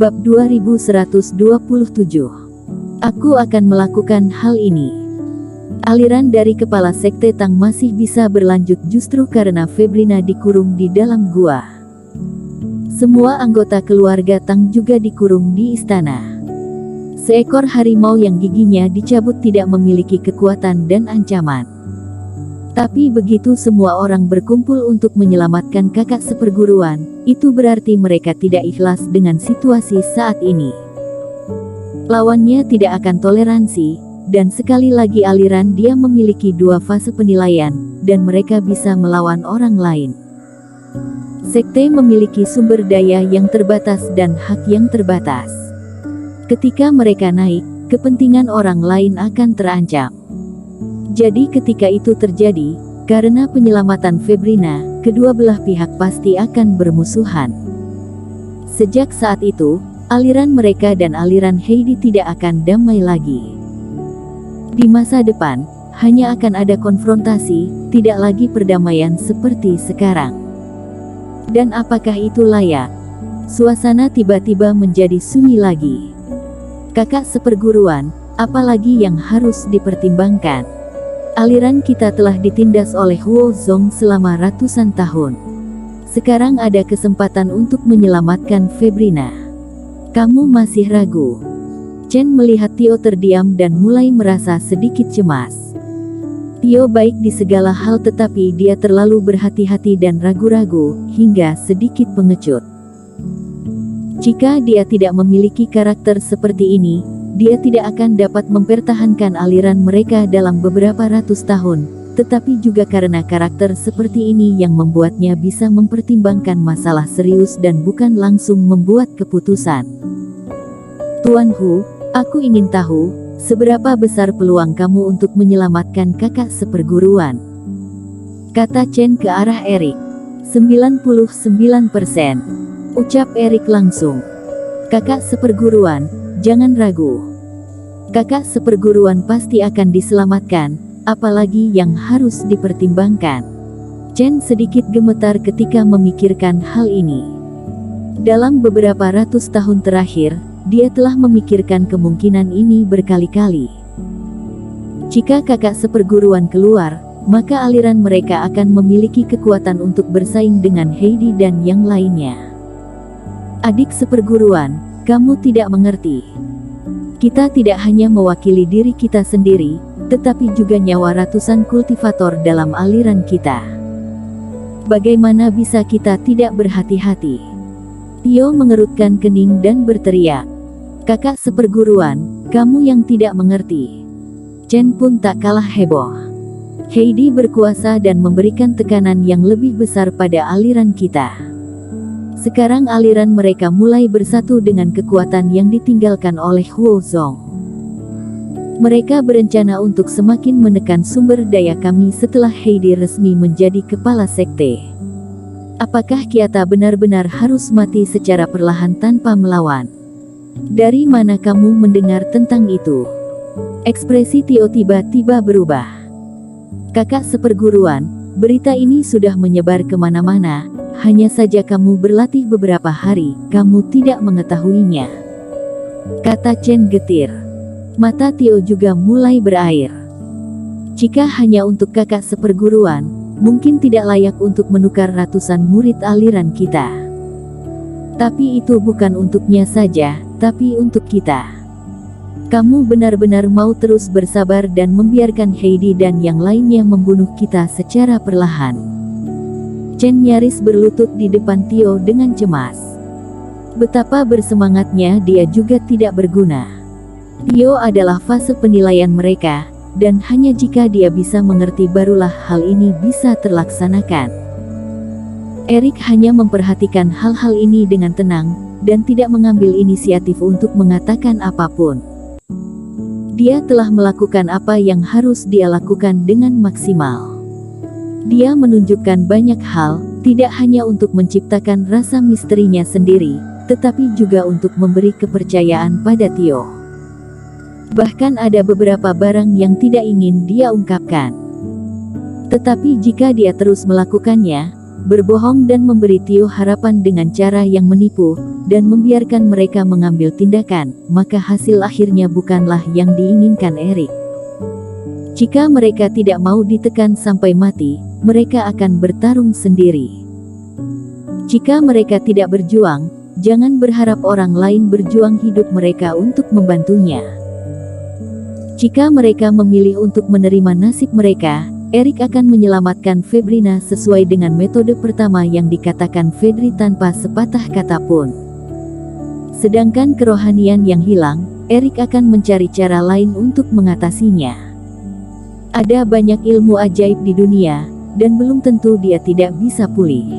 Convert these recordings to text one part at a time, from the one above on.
Bab 2127. Aku akan melakukan hal ini. Aliran dari kepala sekte Tang masih bisa berlanjut justru karena Febrina dikurung di dalam gua. Semua anggota keluarga Tang juga dikurung di istana. Seekor harimau yang giginya dicabut tidak memiliki kekuatan dan ancaman. Tapi begitu semua orang berkumpul untuk menyelamatkan kakak seperguruan, itu berarti mereka tidak ikhlas dengan situasi saat ini. Lawannya tidak akan toleransi, dan sekali lagi aliran dia memiliki dua fase penilaian, dan mereka bisa melawan orang lain. Sekte memiliki sumber daya yang terbatas dan hak yang terbatas. Ketika mereka naik, kepentingan orang lain akan terancam. Jadi ketika itu terjadi, karena penyelamatan Febrina, kedua belah pihak pasti akan bermusuhan. Sejak saat itu, aliran mereka dan aliran Heidi tidak akan damai lagi. Di masa depan, hanya akan ada konfrontasi, tidak lagi perdamaian seperti sekarang. Dan apakah itu layak? Suasana tiba-tiba menjadi sunyi lagi. Kakak seperguruan, apalagi yang harus dipertimbangkan? Aliran kita telah ditindas oleh Huo Zong selama ratusan tahun. Sekarang ada kesempatan untuk menyelamatkan Febrina. Kamu masih ragu? Chen melihat Tio terdiam dan mulai merasa sedikit cemas. Tio baik di segala hal tetapi dia terlalu berhati-hati dan ragu-ragu, hingga sedikit pengecut. Jika dia tidak memiliki karakter seperti ini, dia tidak akan dapat mempertahankan aliran mereka dalam beberapa ratus tahun, tetapi juga karena karakter seperti ini yang membuatnya bisa mempertimbangkan masalah serius dan bukan langsung membuat keputusan. Tuan Hu, aku ingin tahu, seberapa besar peluang kamu untuk menyelamatkan kakak seperguruan? Kata Chen ke arah Erik. 99%. Ucap Erik langsung. Kakak seperguruan, jangan ragu. Kakak seperguruan pasti akan diselamatkan, apalagi yang harus dipertimbangkan. Chen sedikit gemetar ketika memikirkan hal ini. Dalam beberapa ratus tahun terakhir, dia telah memikirkan kemungkinan ini berkali-kali. Jika kakak seperguruan keluar, maka aliran mereka akan memiliki kekuatan untuk bersaing dengan Heidi dan yang lainnya. Adik seperguruan, kamu tidak mengerti. Kita tidak hanya mewakili diri kita sendiri, tetapi juga nyawa ratusan kultivator dalam aliran kita. Bagaimana bisa kita tidak berhati-hati? Tio mengerutkan kening dan berteriak. Kakak seperguruan, kamu yang tidak mengerti. Chen pun tak kalah heboh. Heidi berkuasa dan memberikan tekanan yang lebih besar pada aliran kita. Sekarang aliran mereka mulai bersatu dengan kekuatan yang ditinggalkan oleh Huo Zong. Mereka berencana untuk semakin menekan sumber daya kami setelah Heidi resmi menjadi kepala sekte. Apakah Kiata benar-benar harus mati secara perlahan tanpa melawan? Dari mana kamu mendengar tentang itu? Ekspresi Tio tiba-tiba berubah. Kakak seperguruan, berita ini sudah menyebar kemana-mana. Hanya saja kamu berlatih beberapa hari, kamu tidak mengetahuinya. Kata Chen getir. Mata Tio juga mulai berair. Jika hanya untuk kakak seperguruan, mungkin tidak layak untuk menukar ratusan murid aliran kita. Tapi itu bukan untuknya saja, tapi untuk kita. Kamu benar-benar mau terus bersabar dan membiarkan Heidi dan yang lainnya membunuh kita secara perlahan? Chen nyaris berlutut di depan Tio dengan cemas. Betapa bersemangatnya dia juga tidak berguna. Tio adalah fase penilaian mereka, dan hanya jika dia bisa mengerti barulah hal ini bisa terlaksanakan. Erik hanya memperhatikan hal-hal ini dengan tenang, dan tidak mengambil inisiatif untuk mengatakan apapun. Dia telah melakukan apa yang harus dia lakukan dengan maksimal. Dia menunjukkan banyak hal, tidak hanya untuk menciptakan rasa misterinya sendiri, tetapi juga untuk memberi kepercayaan pada Tio. Bahkan ada beberapa barang yang tidak ingin dia ungkapkan. Tetapi jika dia terus melakukannya, berbohong dan memberi Theo harapan dengan cara yang menipu, dan membiarkan mereka mengambil tindakan, maka hasil akhirnya bukanlah yang diinginkan Erik. Jika mereka tidak mau ditekan sampai mati, mereka akan bertarung sendiri. Jika mereka tidak berjuang, jangan berharap orang lain berjuang hidup mereka untuk membantunya. Jika mereka memilih untuk menerima nasib mereka, Erik akan menyelamatkan Febrina sesuai dengan metode pertama yang dikatakan Fedri tanpa sepatah kata pun. Sedangkan kerohanian yang hilang, Erik akan mencari cara lain untuk mengatasinya. Ada banyak ilmu ajaib di dunia, dan belum tentu dia tidak bisa pulih.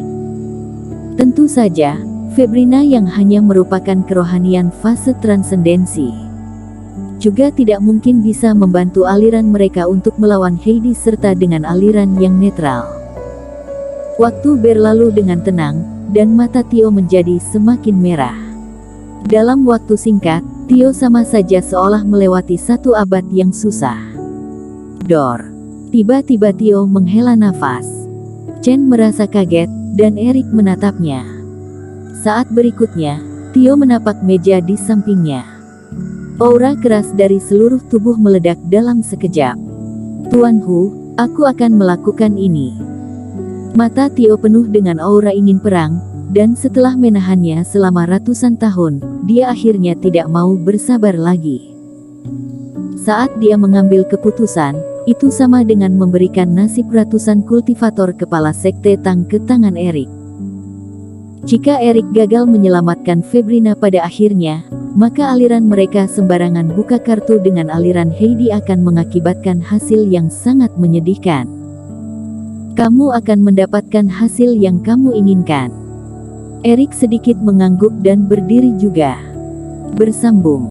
Tentu saja, Febrina yang hanya merupakan kerohanian fase transendensi juga tidak mungkin bisa membantu aliran mereka untuk melawan Heidi serta dengan aliran yang netral. Waktu berlalu dengan tenang, dan mata Theo menjadi semakin merah. Dalam waktu singkat, Theo sama saja seolah melewati satu abad yang susah. Dor. Tiba-tiba Theo menghela nafas. Chen merasa kaget, dan Erik menatapnya. Saat berikutnya, Theo menapak meja di sampingnya. Aura keras dari seluruh tubuh meledak dalam sekejap. Tuan Hu, aku akan melakukan ini. Mata Theo penuh dengan aura ingin perang, dan setelah menahannya selama ratusan tahun, dia akhirnya tidak mau bersabar lagi. Saat dia mengambil keputusan, itu sama dengan memberikan nasib ratusan kultivator kepala sekte Tang ke tangan Erik. Jika Erik gagal menyelamatkan Febrina pada akhirnya, maka aliran mereka sembarangan buka kartu dengan aliran Heidi akan mengakibatkan hasil yang sangat menyedihkan. Kamu akan mendapatkan hasil yang kamu inginkan. Erik sedikit mengangguk dan berdiri juga. Bersambung.